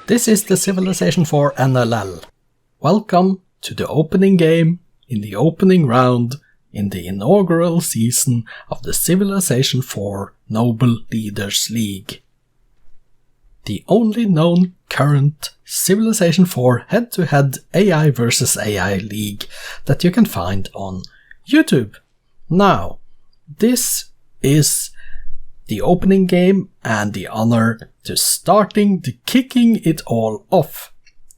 This is the Civilization 4 NLL. Welcome to the opening game in the opening round in the inaugural season of the Civilization 4 Noble Leaders League. The only known current Civilization 4 head-to-head AI vs AI league that you can find on YouTube. Now, this is the opening game, and the honor to kicking it all off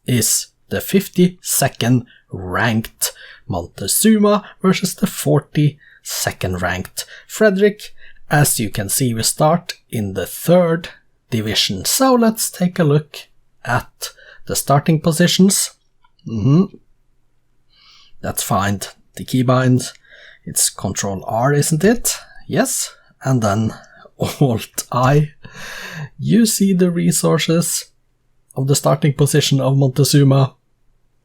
is the 52nd ranked Montezuma versus the 42nd ranked Frederick. As you can see, we start in the 3rd division. So let's take a look at the starting positions. Let's find the keybind. It's Ctrl R, isn't it? Yes. And then Alt-I. You see the resources of the starting position of Montezuma.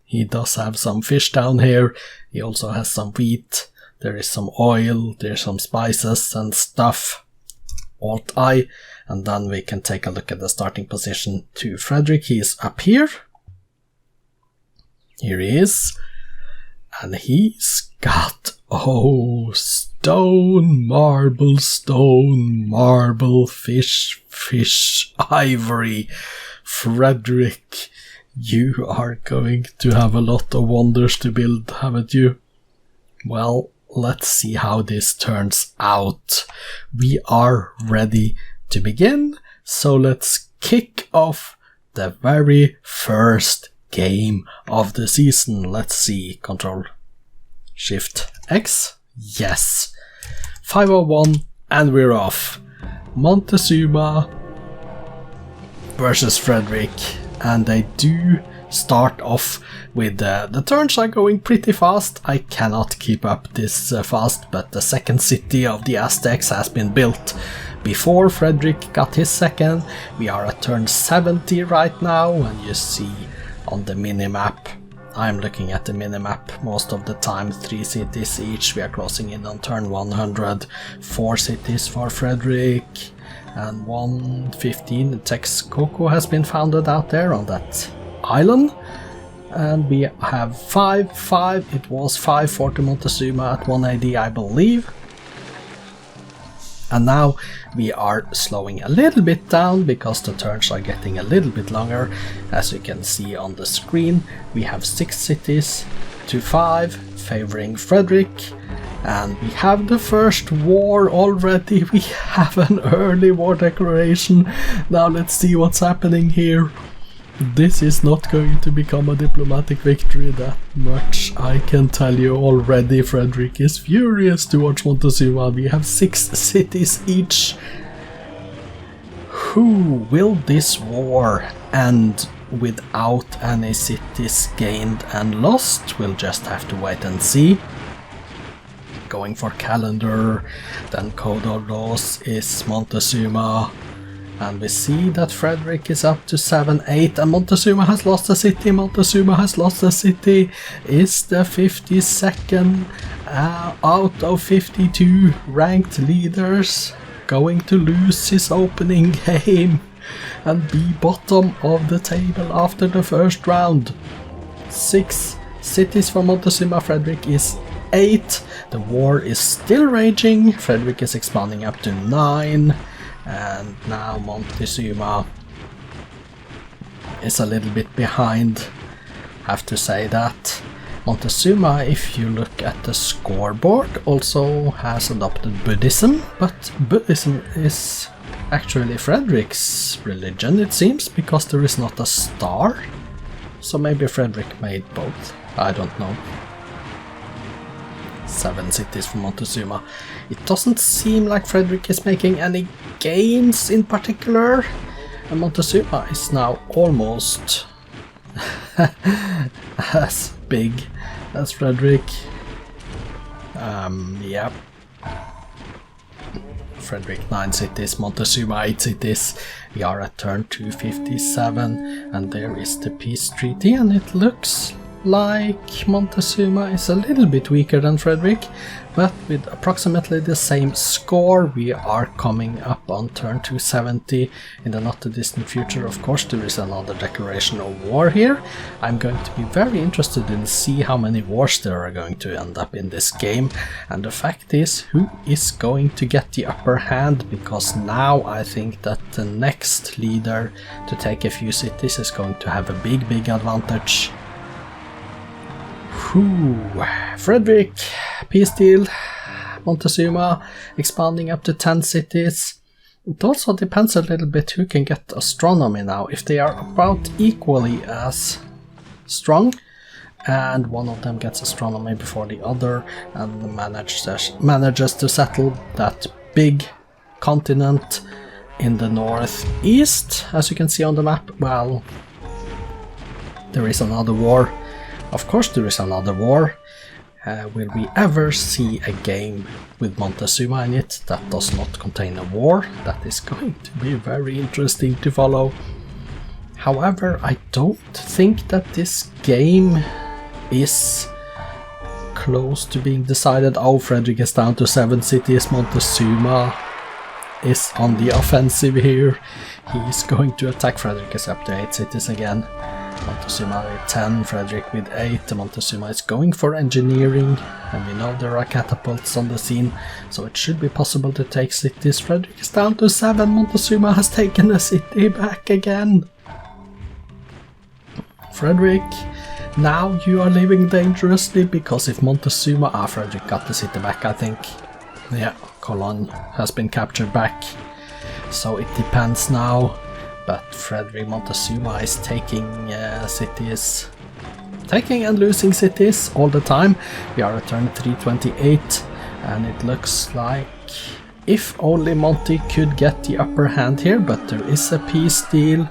He does have some fish down here. He also has some wheat. There is some oil. There's some spices and stuff. Alt-I. And then we can take a look at the starting position to Frederick. He is up here. Here he is. And he's got, stone, marble, fish, ivory. Frederick, you are going to have a lot of wonders to build, haven't you? Well, let's see how this turns out. We are ready to begin, so let's kick off the very first game of the season. Let's see, Ctrl Shift X. Yes. 501 and we're off. Montezuma versus Frederick, and they do start off with the turns are going pretty fast. I cannot keep up this fast, but the second city of the Aztecs has been built before Frederick got his second. We are at turn 70 right now, and you see on the minimap, I'm looking at the minimap most of the time, 3 cities each. We are closing in on turn 100, 4 cities for Frederick, and 115 Texcoco has been founded out there on that island. And we have 5, it was 540 Montezuma at 180, I believe. And now we are slowing a little bit down because the turns are getting a little bit longer. As you can see on the screen, we have 6 cities to 5 favoring Frederick. And we have the first war already. We have an early war declaration. Now let's see what's happening here. This is not going to become a diplomatic victory, that much I can tell you already. Frederick is furious towards Montezuma. We have 6 cities each. Who will this war end without any cities gained and lost? We'll just have to wait and see. Going for calendar, then code of laws is Montezuma. And we see that Frederick is up to 7-8, and Montezuma has lost a city. Is the 52nd out of 52 ranked leaders going to lose his opening game and be bottom of the table after the first round? 6 cities for Montezuma. Frederick is 8. The war is still raging. Frederick is expanding up to 9. And now Montezuma is a little bit behind, have to say that. Montezuma, if you look at the scoreboard, also has adopted Buddhism, but Buddhism is actually Frederick's religion, it seems, because there is not a star. So maybe Frederick made both, I don't know. 7 cities for Montezuma. It doesn't seem like Frederick is making any gains in particular, and Montezuma is now almost as big as Frederick. Yep. Frederick 9 cities, Montezuma 8 cities. We are at turn 257, and there is the peace treaty, and it looks like Montezuma is a little bit weaker than Frederick, but with approximately the same score we are coming up on turn 270 in the not too distant future. Of course there is another declaration of war here. I'm going to be very interested in see how many wars there are going to end up in this game, and the fact is who is going to get the upper hand, because now I think that the next leader to take a few cities is going to have a big advantage. Frederick, peace deal, Montezuma expanding up to 10 cities. It also depends a little bit who can get astronomy now. If they are about equally as strong and one of them gets astronomy before the other and manages to settle that big continent in the northeast, as you can see on the map, well, there is another war. Of course there is another war. Will we ever see a game with Montezuma in it that does not contain a war? That is going to be very interesting to follow. However, I don't think that this game is close to being decided. Oh, Frederick is down to 7 cities. Montezuma is on the offensive here. He's going to attack. Frederick is up to 8 cities again. Montezuma with 10, Frederick with 8. Montezuma is going for engineering, and we know there are catapults on the scene, so it should be possible to take cities. Frederick is down to 7, Montezuma has taken a city back again. Frederick, now you are living dangerously, because if Montezuma... Frederick got the city back, I think. Yeah, Cologne has been captured back, so it depends now. But Frederick Montezuma is taking cities, taking and losing cities all the time. We are at turn 328, and it looks like if only Monty could get the upper hand here, but there is a peace deal.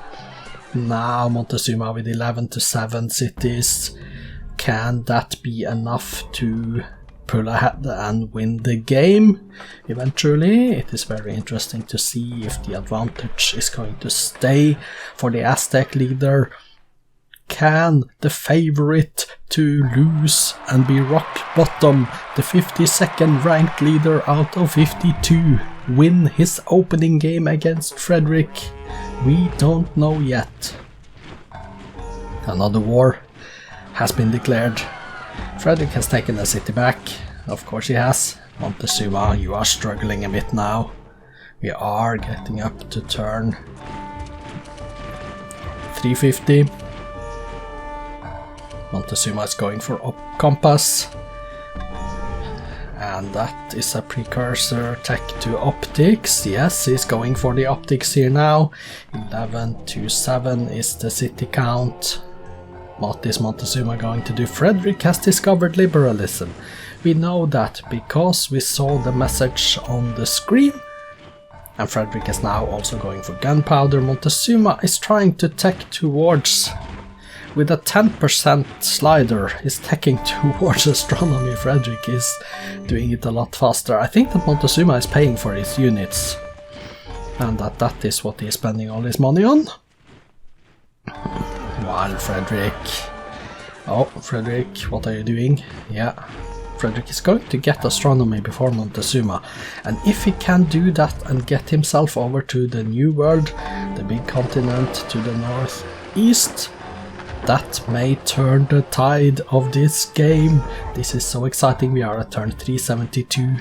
Now Montezuma with 11 to 7 cities. Can that be enough to pull ahead and win the game eventually? It is very interesting to see if the advantage is going to stay for the Aztec leader. Can the favorite to lose and be rock bottom, the 52nd ranked leader out of 52, win his opening game against Frederick? We don't know yet. Another war has been declared. Frederick has taken the city back. Of course he has. Montezuma, you are struggling a bit now. We are getting up to turn 350. Montezuma is going for up compass. And that is a precursor tech to optics. Yes, he's going for the optics here now. 11 to 7 is the city count. What is Montezuma going to do? Frederick has discovered liberalism. We know that because we saw the message on the screen. And Frederick is now also going for gunpowder. Montezuma is trying to tech towards, with a 10% slider, is teching towards astronomy. Frederick is doing it a lot faster. I think that Montezuma is paying for his units, and that is what he is spending all his money on. While Frederick... Oh, Frederick, what are you doing? Yeah, Frederick is going to get astronomy before Montezuma, and if he can do that and get himself over to the New World, the big continent to the northeast, that may turn the tide of this game. This is so exciting. We are at turn 372,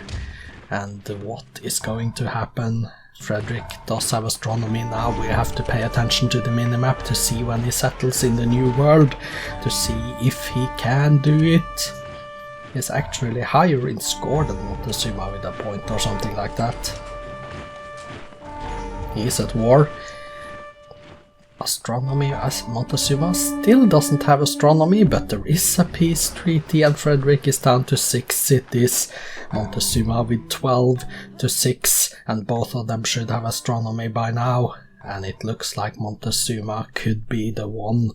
and what is going to happen? Frederick does have astronomy now. We have to pay attention to the minimap to see when he settles in the New World, to see if he can do it. He's actually higher in score than Montezuma with a point or something like that. He is at war. Astronomy, as Montezuma still doesn't have astronomy, but there is a peace treaty and Frederick is down to 6 cities. Montezuma with 12 to 6, and both of them should have astronomy by now. And it looks like Montezuma could be the one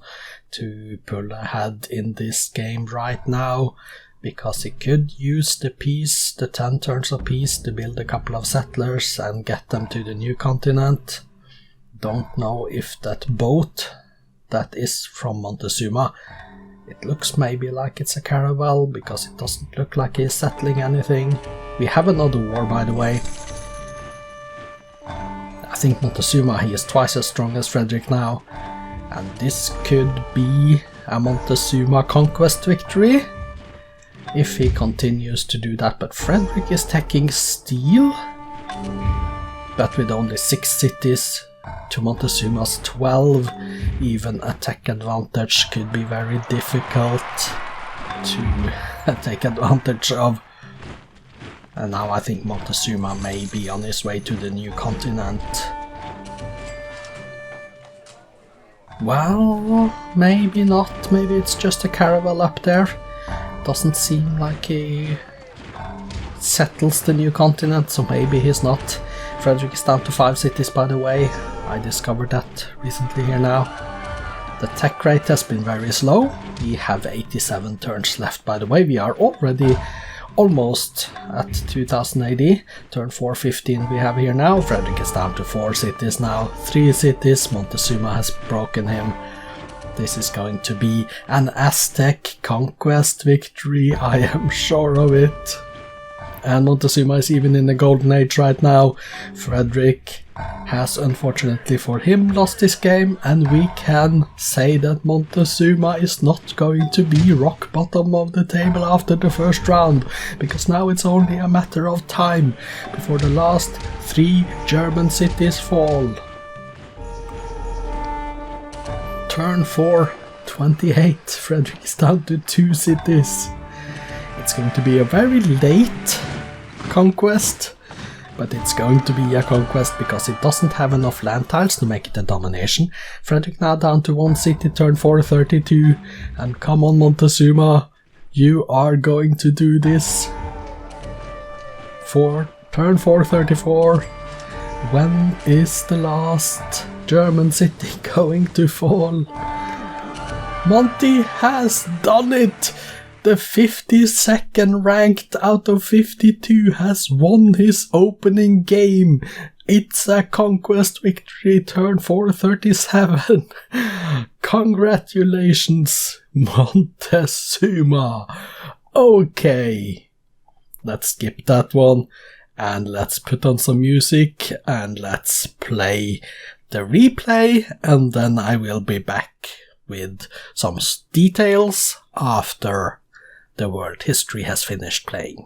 to pull ahead in this game right now, because he could use the peace, the 10 turns of peace, to build a couple of settlers and get them to the new continent. Don't know if that boat that is from Montezuma It looks maybe like it's a caravel, because it doesn't look like he's settling anything. We have another war, by the way. I think Montezuma, he is twice as strong as Frederick now. And this could be a Montezuma conquest victory, if he continues to do that. But Frederick is taking Steel, but with only 6 cities to Montezuma's 12, even a tech advantage could be very difficult to take advantage of. And now I think Montezuma may be on his way to the new continent. Well, maybe not. Maybe it's just a caravel up there. Doesn't seem like he settles the new continent, so maybe he's not. Frederick is down to 5 cities, by the way. I discovered that recently here now. The tech rate has been very slow. We have 87 turns left, by the way. We are already almost at 2000 AD. Turn 415 we have here now. Frederick is down to 4 cities now. 3 cities. Montezuma has broken him. This is going to be an Aztec conquest victory, I am sure of it. And Montezuma is even in the golden age right now. Frederick has, unfortunately for him, lost this game, and we can say that Montezuma is not going to be rock bottom of the table after the first round, because now it's only a matter of time before the last 3 German cities fall. Turn 4, 28, Frederick is down to 2 cities. It's going to be a very late conquest, but it's going to be a conquest because it doesn't have enough land tiles to make it a domination. Frederick now down to 1 city, turn 4, 32, and come on Montezuma, you are going to do this. Turn 4, 34, when is the last German city going to fall? Monty has done it! The 52nd ranked out of 52 has won his opening game. It's a conquest victory, turn 437. Congratulations, Montezuma. Okay, let's skip that one and let's put on some music and let's play the replay, and then I will be back with some details after the world history has finished playing.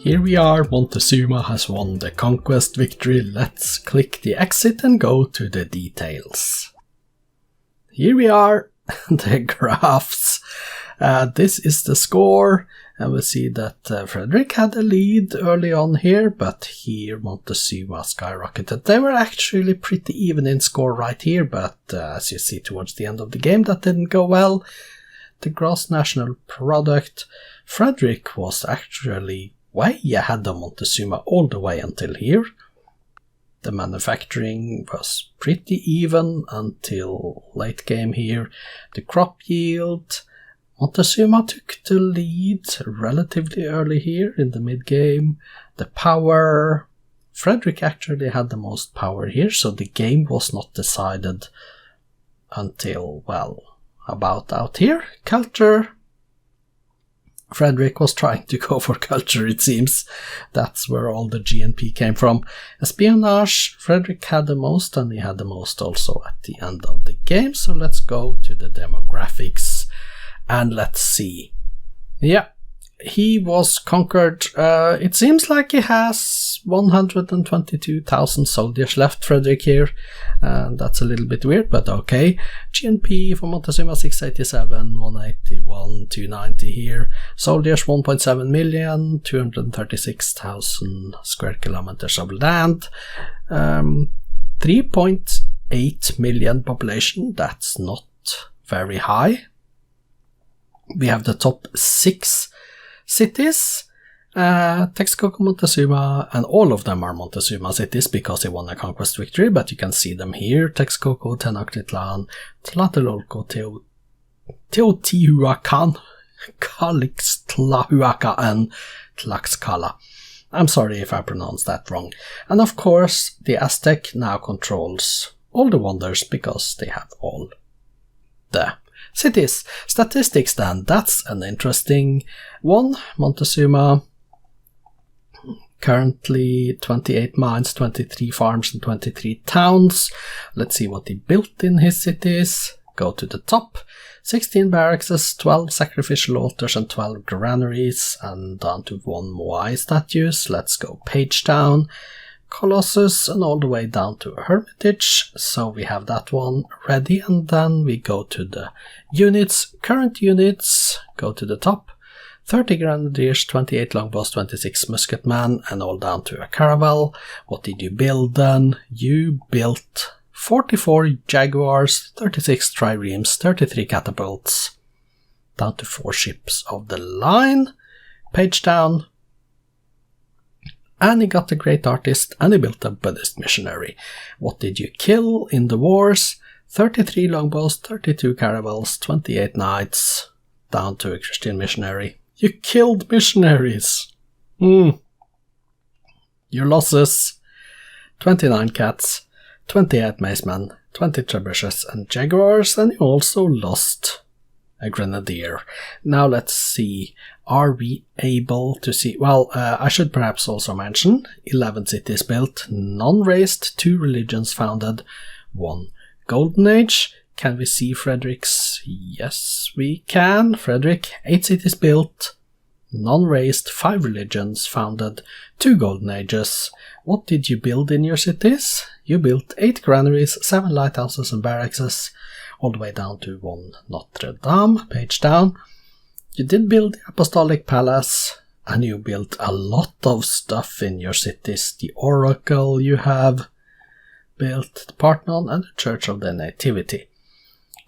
Here we are, Montezuma has won the conquest victory. Let's click the exit and go to the details. Here we are, the graphs. This is the score, and we see that Frederick had a lead early on here, but here Montezuma skyrocketed. They were actually pretty even in score right here, but as you see towards the end of the game, that didn't go well. The gross national product, Frederick was actually way ahead of Montezuma all the way until here. The manufacturing was pretty even until late game here. The crop yield, Montezuma took the lead relatively early here in the mid game. The power, Frederick actually had the most power here, so the game was not decided until, well, about out here. Culture, Frederick was trying to go for culture, it seems. That's where all the GNP came from. Espionage, Frederick had the most, and he had the most also at the end of the game. So let's go to the demographics and let's see. Yeah, he was conquered. It seems like he has 122,000 soldiers left, Frederick here. And that's a little bit weird, but okay. GNP for Montezuma 687, 181, 290 here. Soldiers 1.7 million, 236,000 square kilometers of land. 3.8 million population, that's not very high. We have the top 6 cities. Texcoco, Montezuma, and all of them are Montezuma cities because they won a conquest victory, but you can see them here. Texcoco, Tenochtitlan, Tlatelolco, Teotihuacan, Calixtlahuaca, and Tlaxcala. I'm sorry if I pronounced that wrong. And of course, the Aztec now controls all the wonders because they have all the cities. Statistics then, that's an interesting one. Montezuma, currently 28 mines, 23 farms, and 23 towns. Let's see what he built in his cities. Go to the top. 16 barracks, 12 sacrificial altars, and 12 granaries, and down to 1 Moai statues. Let's go page down. Colossus, and all the way down to a hermitage. So we have that one ready, and then we go to the units. Current units, go to the top. 30 grenadiers, 28 longbows, 26 musketmen, and all down to a caravel. What did you build then? You built 44 jaguars, 36 triremes, 33 catapults, down to 4 ships of the line. Page down. And he got a great artist, and he built a Buddhist missionary. What did you kill in the wars? 33 longbows, 32 caravels, 28 knights, down to a Christian missionary. You killed missionaries. Your losses: 29 cats, 28 macemen, 20 trebuchets and jaguars, and you also lost a grenadier. Now let's see, are we able to see? Well, I should perhaps also mention 11 cities built, none razed, 2 religions founded, 1 golden age. Can we see Frederick's? Yes, we can. Frederick, 8 cities built, none razed, 5 religions founded, 2 golden ages. What did you build in your cities? You built 8 granaries, 7 lighthouses and barracks, all the way down to 1 Notre Dame. Page down. You did build the Apostolic Palace, and you built a lot of stuff in your cities. The Oracle you have built, the Parthenon, and the Church of the Nativity.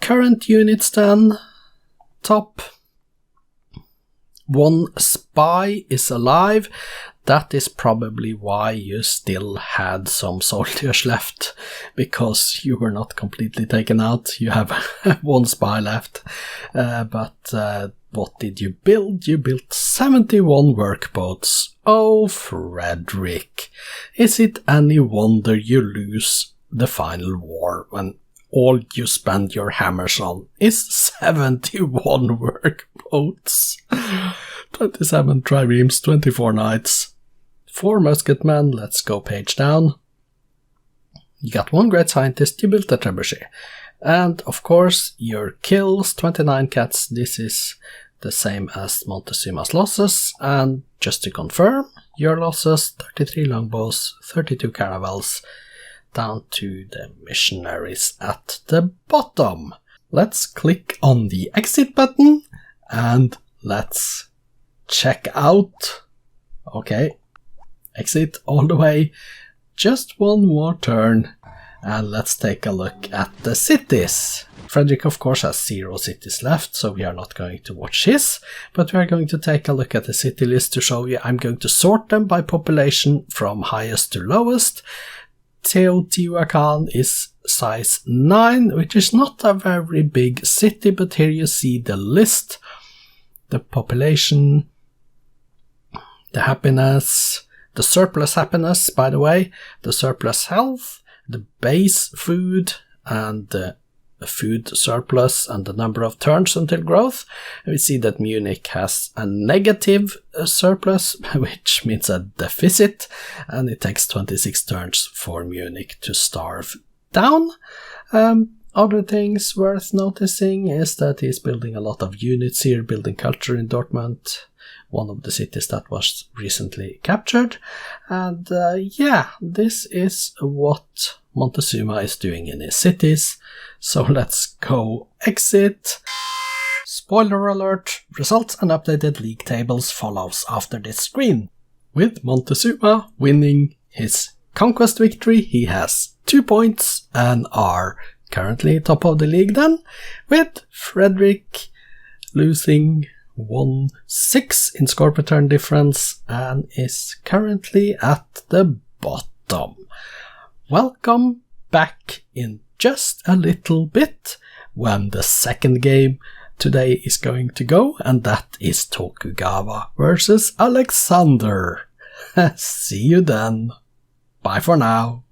Current units then, top. 1 spy is alive. That is probably why you still had some soldiers left, because you were not completely taken out. You have 1 spy left. But what did you build? You built 71 workboats. Oh, Frederick. Is it any wonder you lose the final war when all you spend your hammers on is 71 workboats? 27 triremes, 24 knights, 4 musketmen. Let's go page down. You got 1 great scientist, you built a trebuchet. And of course, your kills, 29 cats. This is the same as Montezuma's losses. And just to confirm, your losses, 33 longbows, 32 caravels, down to the missionaries at the bottom. Let's click on the exit button and let's check out. Okay, exit all the way. Just one more turn and let's take a look at the cities. Frederick of course has 0 cities left, so we are not going to watch his, but we are going to take a look at the city list to show you. I'm going to sort them by population from highest to lowest. Teotihuacan is size 9, which is not a very big city, but here you see the list, the population, the happiness, the surplus happiness, by the way, the surplus health, the base food, and the food surplus, and the number of turns until growth. And we see that Munich has a negative surplus, which means a deficit, and it takes 26 turns for Munich to starve down. Other things worth noticing is that he's building a lot of units here, building culture in Dortmund, one of the cities that was recently captured. And yeah, this is what Montezuma is doing in his cities. So let's go exit. Spoiler alert, results and updated league tables follows after this screen. With Montezuma winning his conquest victory, he has 2 points and are currently top of the league then, with Frederick losing 1-6 in score per turn difference and is currently at the bottom. Welcome back in just a little bit when the second game today is going to go, and that is Tokugawa versus Alexander. See you then. Bye for now.